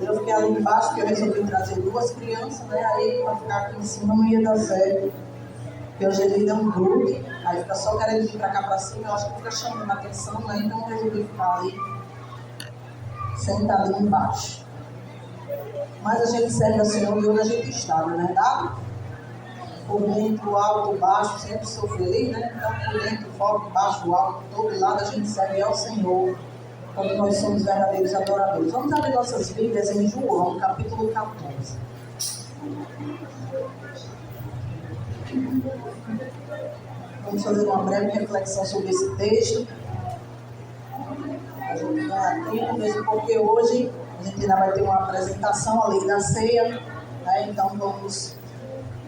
Eu fiquei ali embaixo porque eu resolvi trazer 2 crianças, né? Aí para ficar aqui em cima não ia dar certo. Porque hoje ele deu um grupo, aí fica só querendo vir para cá para cima, eu acho que fica chamando a atenção, né? Então eu resolvi ficar ali, sentado ali embaixo. Mas a gente serve ao Senhor de onde a gente está, não é verdade? Por dentro, alto, baixo, sempre sou feliz, né? Então por dentro, fora, baixo, alto, todo lado a gente serve ao Senhor. Quando nós somos verdadeiros adoradores. Vamos abrir nossas Bíblias em João, capítulo 14. Vamos fazer uma breve reflexão sobre esse texto. A gente ganha tempo, mesmo porque hoje a gente ainda vai ter uma apresentação, a lei da ceia, né? Então vamos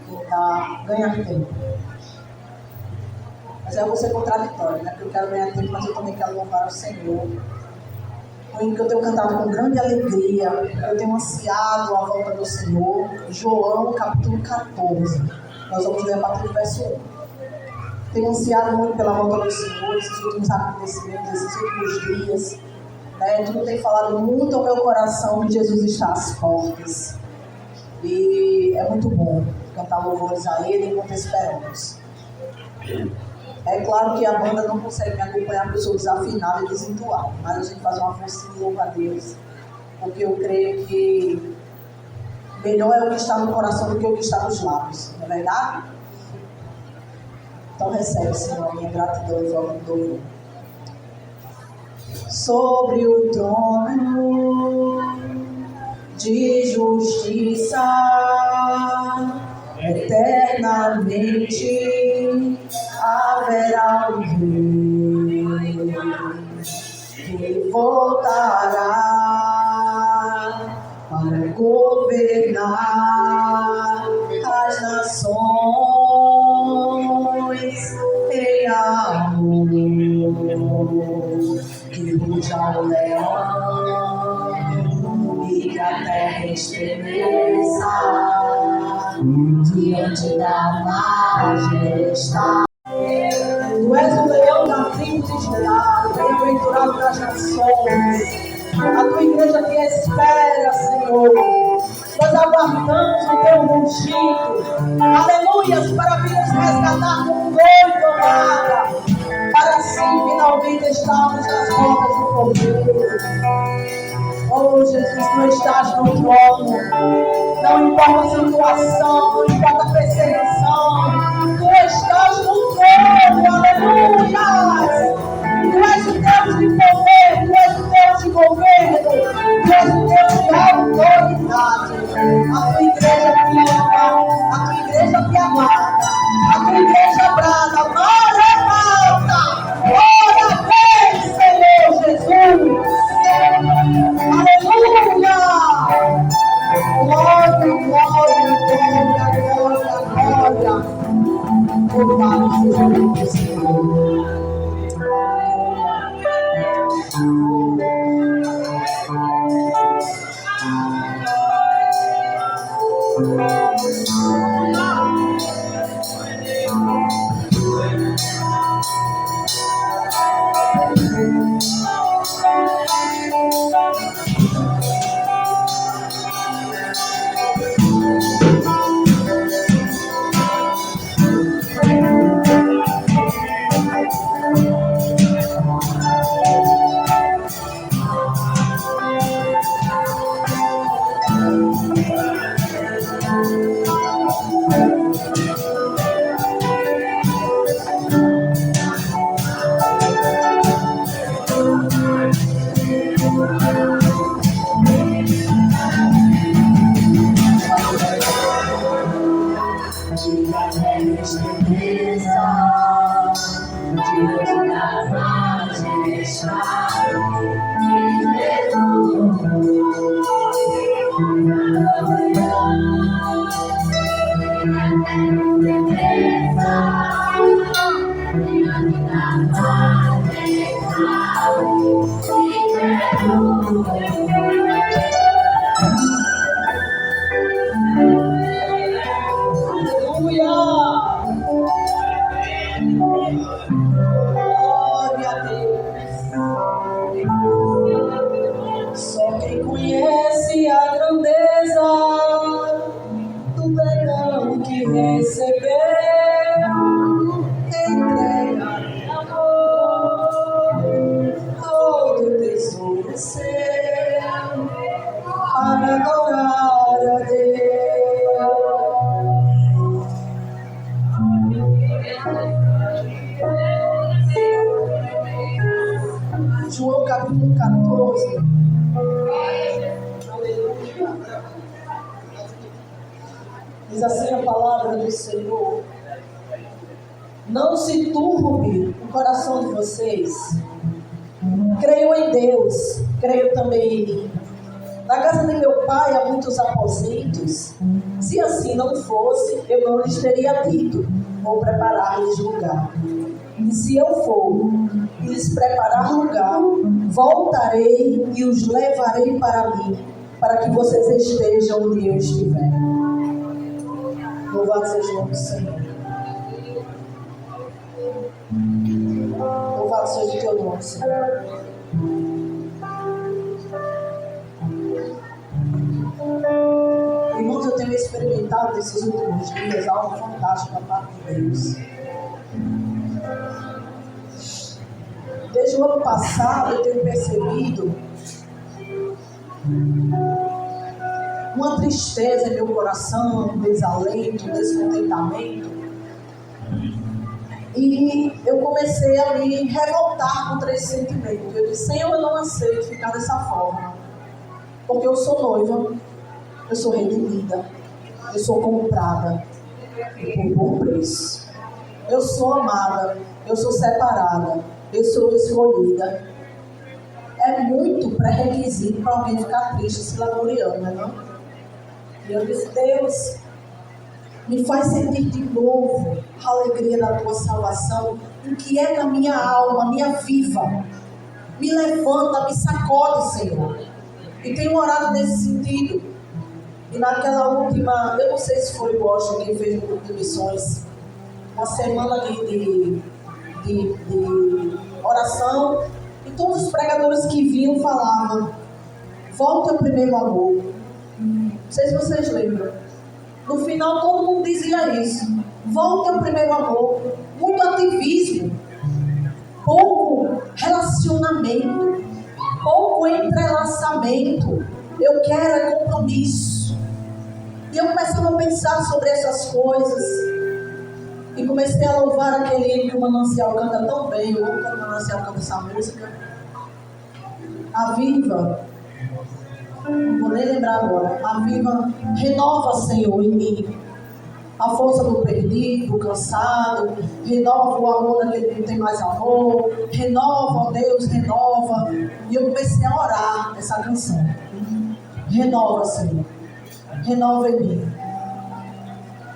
tentar ganhar tempo. Mas eu vou ser contraditório, né? Porque eu quero ganhar tempo, mas eu também quero louvar o Senhor. Que eu tenho cantado com grande alegria, eu tenho ansiado a volta do Senhor. João, capítulo 14. Nós vamos ler a partir do verso 1. Tenho ansiado muito pela volta do Senhor, esses últimos acontecimentos, esses últimos dias. Né? Tudo tem falado muito ao meu coração que Jesus está às portas. E é muito bom cantar louvores a Ele enquanto esperamos. É claro que a banda não consegue me acompanhar porque eu sou desafinado e desentoado, mas a gente faz uma forcinha e louva a Deus, porque eu creio que melhor é o que está no coração do que o que está nos lábios, não é verdade? Então recebe, Senhor, a minha gratidão e forma do eu. Sobre o trono de justiça, eternamente haverá um rei que voltará para governar as nações em amor, que ruja o leão e que a terra estremeça diante da majestade. Tu és o leão da tribo de Judá, bem-aventurado das nações. A tua igreja te espera, Senhor. Nós aguardamos o teu ungido. Aleluias, para vir nos resgatar como noiva amada, para assim finalmente estarmos nas rodas do Cordeiro. Oh, Jesus, tu estás no trono. Não importa a situação, não importa a perseguição. Tu estás no trono, aleluia! Tu és o Deus de poder, tu és o Deus de governo, tu és o Deus de autoridade. A tua igreja te ama, a tua igreja te aguarda, a tua igreja brada, Maranata! Ora vem, Senhor Jesus! Aleluia! Glória, glória, glória, glória, glória. Louvado seja o Senhor. Glória a Deus. Só quem conhece desceu para adorar a Deus. João capítulo 14. Aleluia. Diz assim a palavra do Senhor: não se turbe o coração de vocês. Creio em Deus, creio também em mim. Na casa de meu pai há muitos aposentos. Se assim não fosse, eu não lhes teria dito: vou preparar-lhes lugar. E se eu for e lhes preparar lugar, voltarei e os levarei para mim, para que vocês estejam onde eu estiver. Louvado seja o nome do Senhor. Louvado seja o teu nome, Senhor. Irmãos, eu tenho experimentado nesses últimos dias algo fantástico da parte de Deus. Desde o ano passado eu tenho percebido uma tristeza em meu coração, um desalento, um descontentamento. E eu comecei a me revoltar contra esse sentimento. Eu disse: Senhor, eu não aceito ficar dessa forma. Porque eu sou noiva, eu sou redimida, eu sou comprada por bom preço. Eu sou amada, eu sou separada, eu sou escolhida. É muito pré-requisito para alguém ficar triste, se lamuriando, não? E eu disse: Deus, me faz sentir de novo a alegria da tua salvação, inquieta a minha alma, me aviva, me levanta, me sacode, Senhor. E tenho orado nesse sentido. E naquela última, eu não sei se foi o Washington que fez o grupo de missões, uma semana de oração, e todos os pregadores que vinham falavam: volta ao primeiro amor. Não sei se vocês lembram. No final todo mundo dizia isso: volta ao primeiro amor. Muito ativismo, pouco relacionamento, pouco entrelaçamento. Eu quero é compromisso. E eu começava a pensar sobre essas coisas. E comecei a louvar aquele hino que o Manancial canta tão bem. Eu amo quando o Manancial canta essa música. Aviva. Não vou nem lembrar agora. Aviva, renova, Senhor, em mim a força do perdido, do cansado. Renova o amor daquele que não tem mais amor. Renova, ó Deus, renova. E eu comecei a orar essa canção. Renova, Senhor. Renova em mim.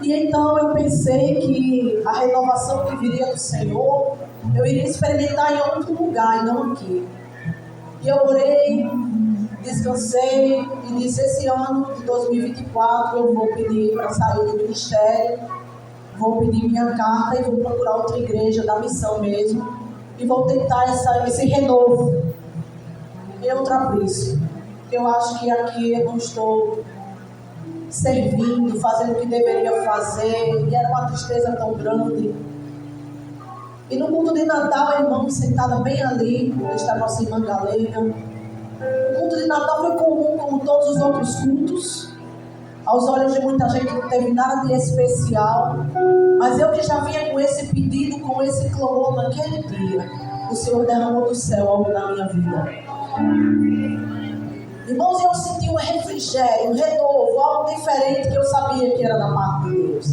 E então eu pensei que a renovação que viria do Senhor, eu iria experimentar em outro lugar e não aqui. E eu orei, descansei e disse: esse ano de 2024 eu vou pedir para sair do ministério, vou pedir minha carta e vou procurar outra igreja da missão mesmo, e vou tentar esse renovo em outra Prisco. Eu acho que aqui eu não estou servindo, fazendo o que deveria fazer, e era uma tristeza tão grande. E no culto de Natal, a irmã sentada bem ali, onde está a nossa irmã Galena. O culto de Natal foi comum, como todos os outros cultos. Aos olhos de muita gente não teve nada de especial, mas eu que já vinha com esse pedido, com esse clamor naquele dia, o Senhor derramou do céu algo na minha vida. Irmãos, eu senti um refrigério, um renovo, algo diferente que eu sabia que era da parte de Deus.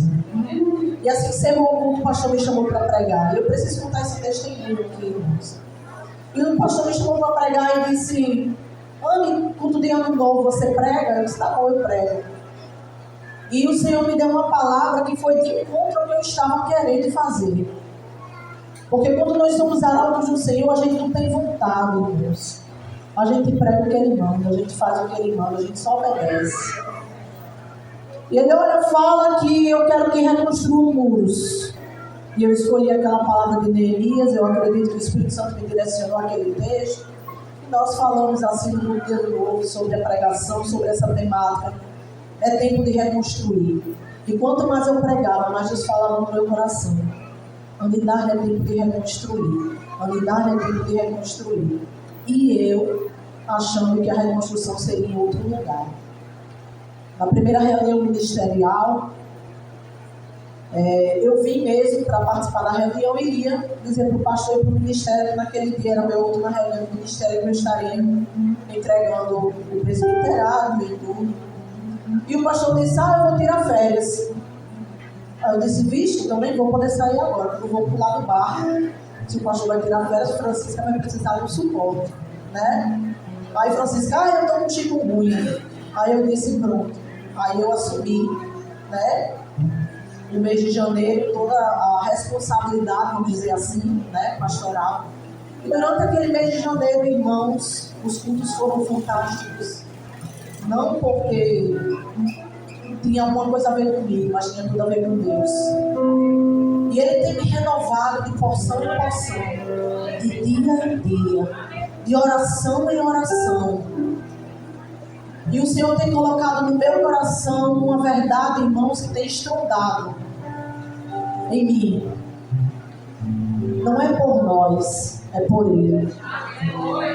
E assim que encerrou o culto, o pastor me chamou para pregar. Eu preciso contar esse testemunho aqui, irmãos. E o pastor me chamou para pregar e disse: Anne, culto de ano novo, você prega? Eu disse: tá bom, eu prego. E o Senhor me deu uma palavra que foi de encontro ao que eu estava querendo fazer. Porque quando nós somos arautos do Senhor, a gente não tem vontade, Deus. A gente prega o que Ele manda, a gente faz o que Ele manda, a gente só obedece. E Ele, olha, fala que eu quero que reconstruam muros. E eu escolhi aquela palavra de Neemias, eu acredito que o Espírito Santo me direcionou aquele texto. E nós falamos assim no dia novo sobre a pregação, sobre essa temática. É tempo de reconstruir. E quanto mais eu pregava, mais Deus falava no meu coração. Unidade é tempo de reconstruir. Unidade é tempo de reconstruir. E eu achando que a reconstrução seria em outro lugar. Na primeira reunião ministerial, eu vim mesmo para participar da reunião e iria dizer para o pastor e para o ministério que naquele dia era a minha última reunião do ministério que eu estaria entregando o presbiterário e tudo. E o pastor disse, eu vou tirar férias. Aí eu disse, vixe, então nem vou poder sair agora, eu vou pular do barco. Se o pastor vai tirar férias, Francisca vai precisar de um suporte, né? Aí Francisca, eu estou com chikungunya. Aí eu disse, pronto. Aí eu assumi, né? No mês de janeiro, toda a responsabilidade, vamos dizer assim, né? Pastoral. E durante aquele mês de janeiro, irmãos, os cultos foram fantásticos. Não porque tinha alguma coisa a ver comigo, mas tinha tudo a ver com Deus. E Ele tem me renovado de porção em porção, de dia em dia, de oração em oração. E o Senhor tem colocado no meu coração uma verdade, irmãos, que tem estrondado em mim. Não é por nós, é por Ele.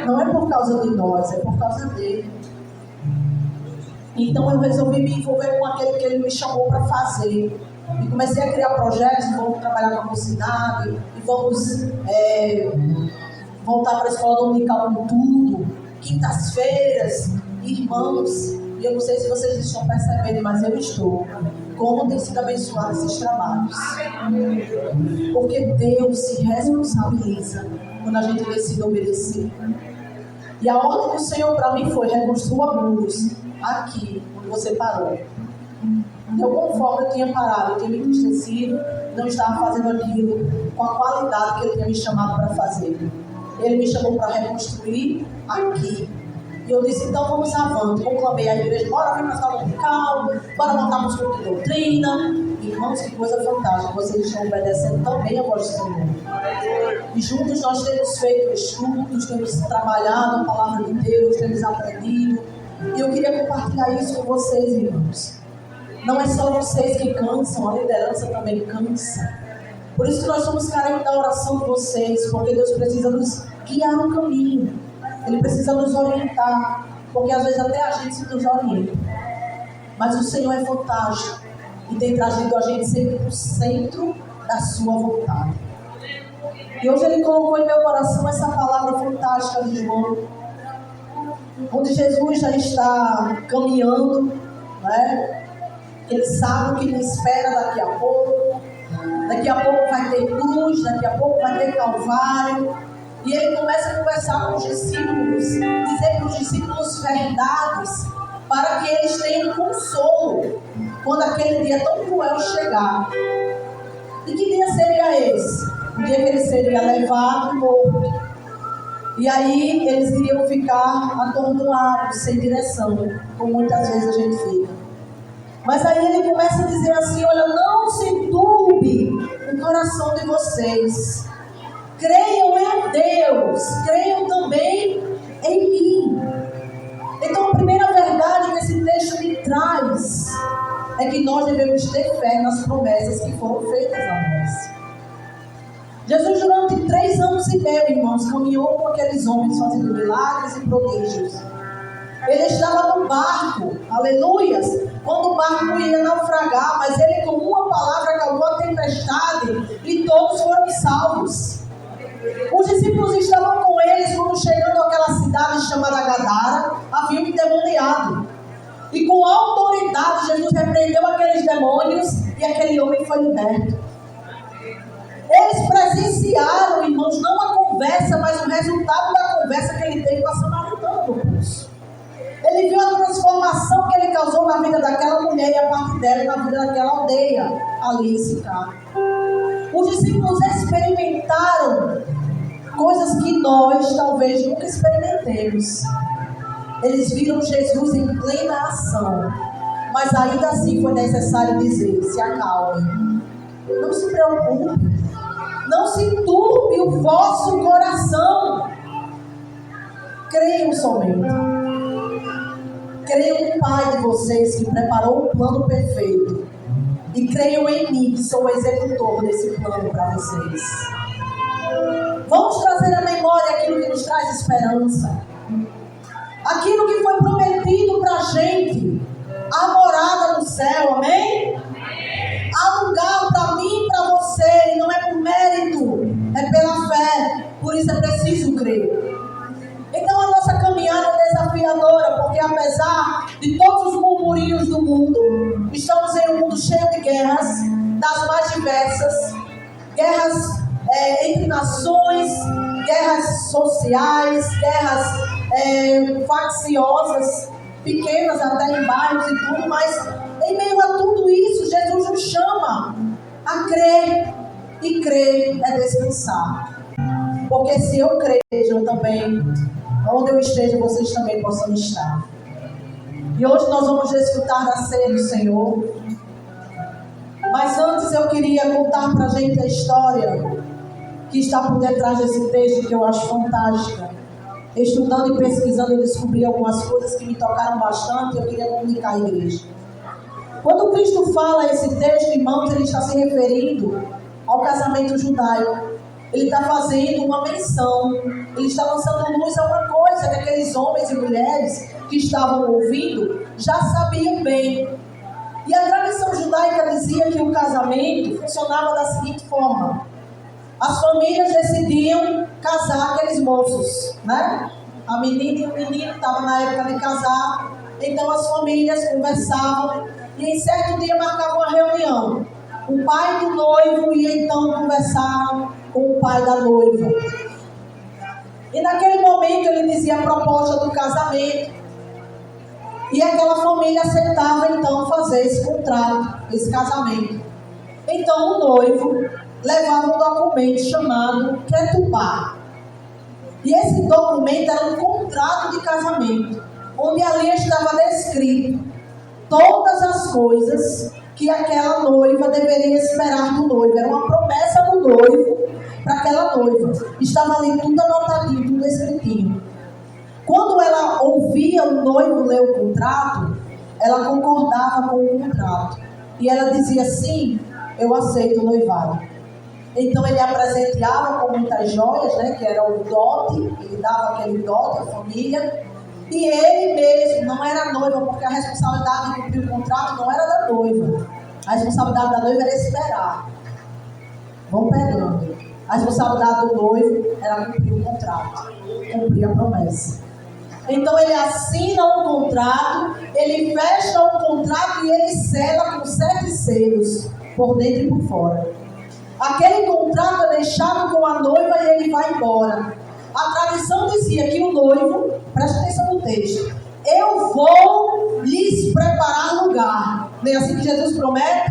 Não é por causa de nós, é por causa dele. Então eu resolvi me envolver com aquele que Ele me chamou para fazer. E comecei a criar projetos, vamos trabalhar com a mocidade, e vamos voltar para a escola dominical com tudo, quintas-feiras, irmãos. E eu não sei se vocês estão percebendo, mas eu estou. Como tem sido abençoado esses trabalhos. Porque Deus se responsabiliza quando a gente decide obedecer. E a ordem do Senhor para mim foi: reconstrua muros aqui, onde você parou. Eu, conforme eu tinha parado, eu tinha me entristecido, não estava fazendo aquilo com a qualidade que Ele tinha me chamado para fazer. Ele me chamou para reconstruir aqui. E eu disse, então vamos avante. Conclamei a igreja, bora vir para a escola dominical, bora montar um estudo de doutrina. Irmãos, que coisa fantástica, vocês estão obedecendo também a voz do Senhor. E juntos nós temos feito estudos, temos trabalhado a palavra de Deus, temos aprendido. E eu queria compartilhar isso com vocês, irmãos. Não é só vocês que cansam, a liderança também cansa. Por isso que nós somos carentes da oração de vocês, porque Deus precisa nos guiar no caminho. Ele precisa nos orientar, porque às vezes até a gente se nos orienta. Mas o Senhor é fantástico e tem trazido a gente sempre para o centro da sua vontade. E hoje Ele colocou em meu coração essa palavra fantástica de João, onde Jesus já está caminhando, né? Ele sabe o que lhe espera daqui a pouco. Daqui a pouco vai ter cruz, daqui a pouco vai ter Calvário. E Ele começa a conversar com os discípulos, dizer para os discípulos verdades, para que eles tenham consolo quando aquele dia tão cruel chegar. E que dia seria esse? O dia que Ele seria levado e morto. E aí eles iriam ficar atordoados, sem direção, como muitas vezes a gente fica. Mas aí Ele começa a dizer assim, olha, não se turbe o coração de vocês. Creiam em Deus, creiam também em mim. Então a primeira verdade que esse texto me traz é que nós devemos ter fé nas promessas que foram feitas a nós. Jesus, durante 3 anos e meio, irmãos, caminhou com aqueles homens fazendo milagres e prodígios. Ele estava no barco, aleluias, quando o barco ia naufragar, mas Ele com uma palavra acalmou a tempestade e todos foram salvos. Os discípulos estavam com eles quando, chegando àquela cidade chamada Gadara, havia um endemoniado. E com autoridade Jesus repreendeu aqueles demônios e aquele homem foi liberto. Eles presenciaram, irmãos, não a conversa, mas o resultado da conversa que ele teve com a samaritana no poço. Ele viu a transformação que ele causou na vida daquela mulher e a parte dela na vida daquela aldeia ali em Sicar. Os discípulos experimentaram coisas que nós talvez nunca experimentemos. Eles viram Jesus em plena ação, mas ainda assim foi necessário dizer: se acalme, não se preocupe, não se turbe o vosso coração, creiam somente. Creiam no Pai de vocês que preparou um plano perfeito. E creiam em mim que sou o executor desse plano para vocês. Vamos trazer à memória aquilo que nos traz esperança. aquilo que foi prometido para a gente, a morada no céu, amém? Há lugar para mim e para você, e não é por mérito, é pela fé, por isso é preciso crer. Então a nossa caminhada é desafiadora, porque apesar de todos os murmurinhos do mundo, estamos em um mundo cheio de guerras, das mais diversas, guerras entre nações, guerras sociais, guerras facciosas, pequenas até em bairros e tudo, mas em meio a tudo isso, Jesus nos chama a crer, e crer é descansar. Porque se eu crer, eu também, onde eu esteja, vocês também possam estar. E hoje nós vamos desfrutar da ceia do Senhor. Mas antes eu queria contar para a gente a história que está por detrás desse texto, que eu acho fantástica. Estudando e pesquisando, eu descobri algumas coisas que me tocaram bastante e eu queria comunicar à igreja. Quando Cristo fala esse texto, irmãos, ele está se referindo ao casamento judaico. Ele está fazendo uma menção, ele está lançando luz a uma coisa que aqueles homens e mulheres que estavam ouvindo já sabiam bem. E a tradição judaica dizia que o casamento funcionava da seguinte forma: as famílias decidiam casar aqueles moços, né? A menina e o menino estavam na época de casar, então as famílias conversavam e em certo dia marcavam uma reunião. O pai do noivo ia então conversar com o pai da noiva. E naquele momento ele dizia a proposta do casamento. E aquela família aceitava então fazer esse contrato, esse casamento. Então o noivo levava um documento chamado Ketubá. E esse documento era um contrato de casamento, onde ali estava descrito todas as coisas que aquela noiva deveria esperar do noivo. Era uma promessa do noivo para aquela noiva. Estava ali tudo anotadinho, tudo escritinho. Quando ela ouvia o noivo ler o contrato, ela concordava com o contrato. E ela dizia assim: eu aceito o noivado. Então ele apresentava com muitas joias, né, que era o dote, ele dava aquele dote à família. E ele mesmo não era noiva, porque a responsabilidade de cumprir o contrato não era da noiva. A responsabilidade da noiva era esperar. Vão pegando. A responsabilidade do noivo era cumprir o contrato, cumprir a promessa. Então ele assina um contrato, ele fecha um contrato e ele sela com 7 selos, por dentro e por fora. Aquele contrato é deixado com a noiva e ele vai embora. A tradição dizia que o noivo, presta atenção no texto, eu vou lhes preparar lugar. Não é assim que Jesus promete?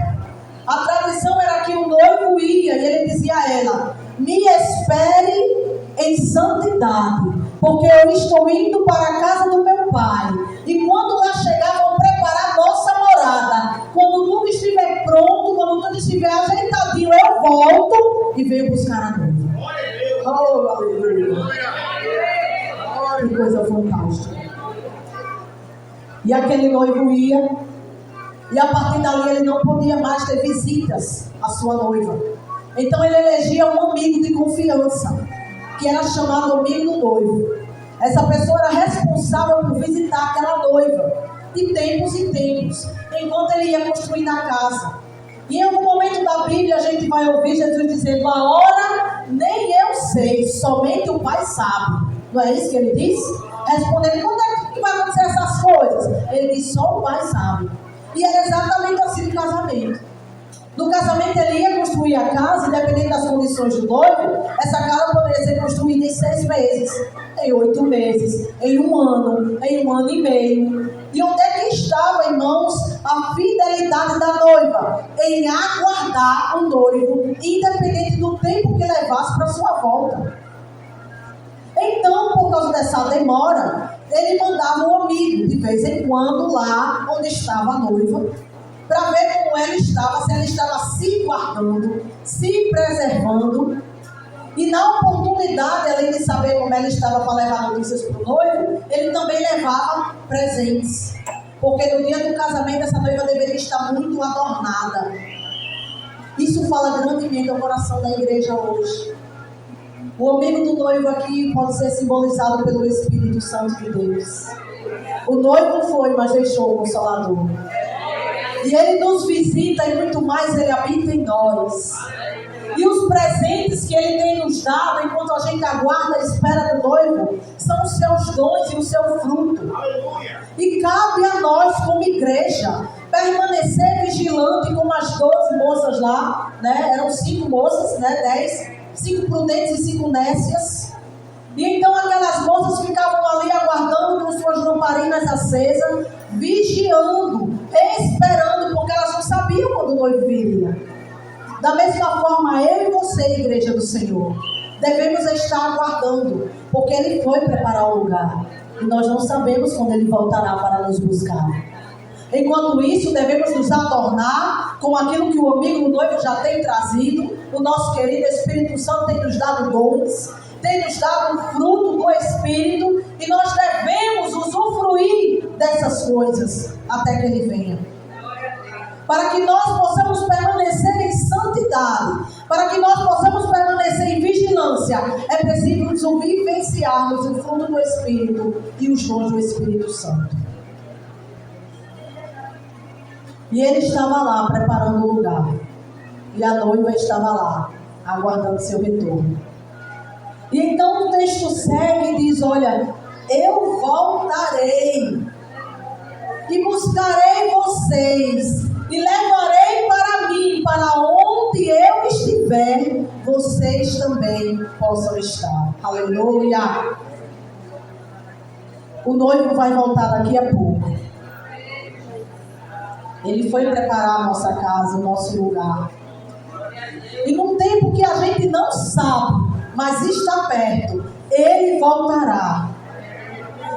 A tradição era que o noivo ia e ele dizia a ela: me espere em santidade, porque eu estou indo para a casa do meu pai. E quando lá chegar, vão preparar nossa morada. Quando tudo estiver pronto, quando tudo estiver ajeitadinho, eu volto e venho buscar a noiva. Oh, aleluia! Que coisa fantástica. E aquele noivo ia, e a partir dali ele não podia mais ter visitas à sua noiva. Então ele elegia um amigo de confiança, que era chamado amigo do noivo. Essa pessoa era responsável por visitar aquela noiva, de tempos em tempos, enquanto ele ia construindo a casa. E em algum momento da Bíblia a gente vai ouvir Jesus dizendo: a hora nem eu sei, somente o Pai sabe. Não é isso que ele disse? Respondendo: quando é que vai acontecer essas coisas? Ele disse: só o Pai sabe. E era exatamente assim no casamento. No casamento ele ia construir a casa, independente das condições do noivo. Essa casa poderia ser construída em 6 meses, em 8 meses, em 1 ano, em 1 ano e meio. E onde é que estava, irmãos, a fidelidade da noiva? Em aguardar o noivo, independente do tempo que levasse para sua volta. Então, por causa dessa demora, ele mandava um amigo de vez em quando lá onde estava a noiva, para ver como ela estava, se ela estava se guardando, se preservando. E na oportunidade, além de saber como ela estava para levar notícias para o noivo, ele também levava presentes. Porque no dia do casamento, essa noiva deveria estar muito adornada. Isso fala grandemente ao coração da igreja hoje. O amigo do noivo aqui pode ser simbolizado pelo Espírito Santo de Deus. O noivo foi, mas deixou o Consolador. E Ele nos visita e muito mais Ele habita em nós. E os presentes que Ele tem nos dado enquanto a gente aguarda a espera do noivo são os seus dons e o seu fruto. E cabe a nós como igreja permanecer vigilante como as 12 moças lá, né? Eram 5 moças, né? 10, 5 prudentes e 5 nécias. E então aquelas moças ficavam ali aguardando com suas lamparinas acesas, vigiando, esperando, porque elas não sabiam quando o noivo viria. Da mesma forma, eu e você, igreja do Senhor, devemos estar aguardando, porque Ele foi preparar o lugar. E nós não sabemos quando Ele voltará para nos buscar. Enquanto isso, devemos nos adornar com aquilo que o amigo noivo já tem trazido. O nosso querido Espírito Santo tem nos dado dons, tem nos dado o fruto do Espírito, e nós devemos usufruir dessas coisas até que Ele venha. Para que nós possamos permanecer em santidade, para que nós possamos permanecer em vigilância, é preciso vivenciarmos o fruto do Espírito e os dons do Espírito Santo. E Ele estava lá preparando o lugar, e a noiva estava lá aguardando seu retorno. E então o texto segue e diz: olha, eu voltarei e buscarei vocês e levarei para mim, para onde eu estiver, vocês também possam estar. Aleluia! O noivo vai voltar daqui a pouco. Ele foi preparar a nossa casa, o nosso lugar. E num tempo que a gente não sabe, mas está perto, Ele voltará.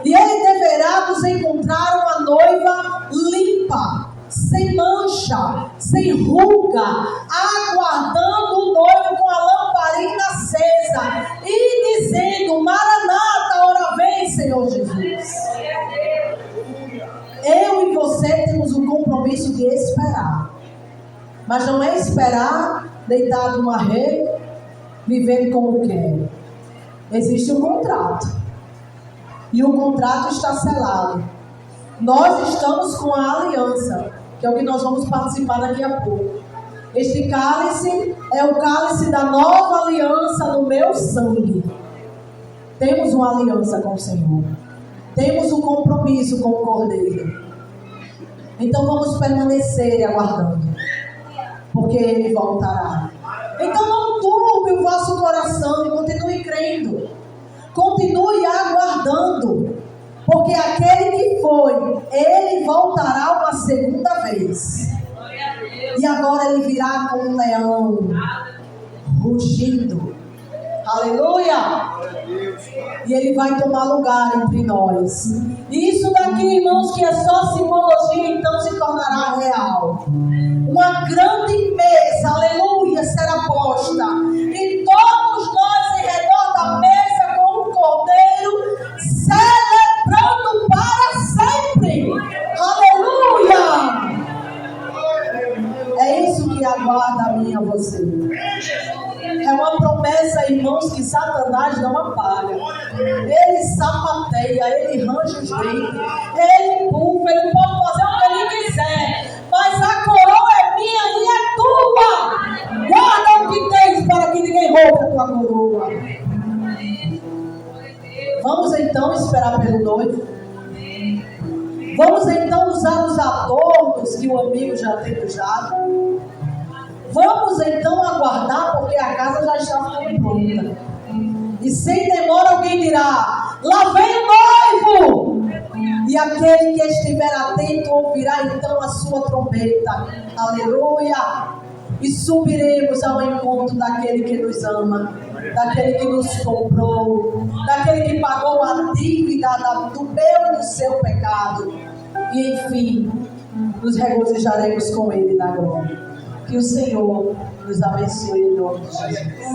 E Ele deverá nos encontrar uma noiva limpa, sem mancha, sem ruga, aguardando o noivo com a lamparina acesa e dizendo: Maranata, ora vem, Senhor Jesus. Eu e você temos o compromisso de esperar, mas não é esperar deitado numa rede, vivendo como quer. Existe um contrato, e o contrato está selado. Nós estamos com a aliança, que é o que nós vamos participar daqui a pouco. Este cálice é o cálice da nova aliança no meu sangue. Temos uma aliança com o Senhor. Temos um compromisso com o Cordeiro. Então vamos permanecer aguardando, porque Ele voltará. Então não turbe o vosso coração e continue crendo. Continue aguardando. Porque aquele que foi, Ele voltará uma segunda vez. E agora Ele virá como um leão, rugindo. Aleluia! E Ele vai tomar lugar entre nós. E isso daqui, irmãos, que é só simbologia, então se tornará real. Uma grande mesa, aleluia, será posta. E todos nós em redor da mesa com o Cordeiro, celebrando para sempre. Aleluia! É isso que aguarda a mim e a você. É uma promessa, irmãos, que Satanás não apaga. Ele sapateia, ele range os dentes, ele empurra, ele pode fazer o que ele quiser, mas a coroa é minha e é tua. Guarda o que tens para que ninguém roube a tua coroa. Vamos então esperar pelo noivo. Vamos então usar os adornos que o amigo já tem usado. Vamos então aguardar, porque a casa já está ficando pronta. E sem demora alguém dirá: lá vem o noivo! E aquele que estiver atento ouvirá então a sua trombeta. Aleluia! E subiremos ao encontro daquele que nos ama, daquele que nos comprou, daquele que pagou a dívida do meu e do seu pecado. E enfim, nos regozijaremos com Ele na glória. Que o Senhor nos abençoe em nome de Jesus.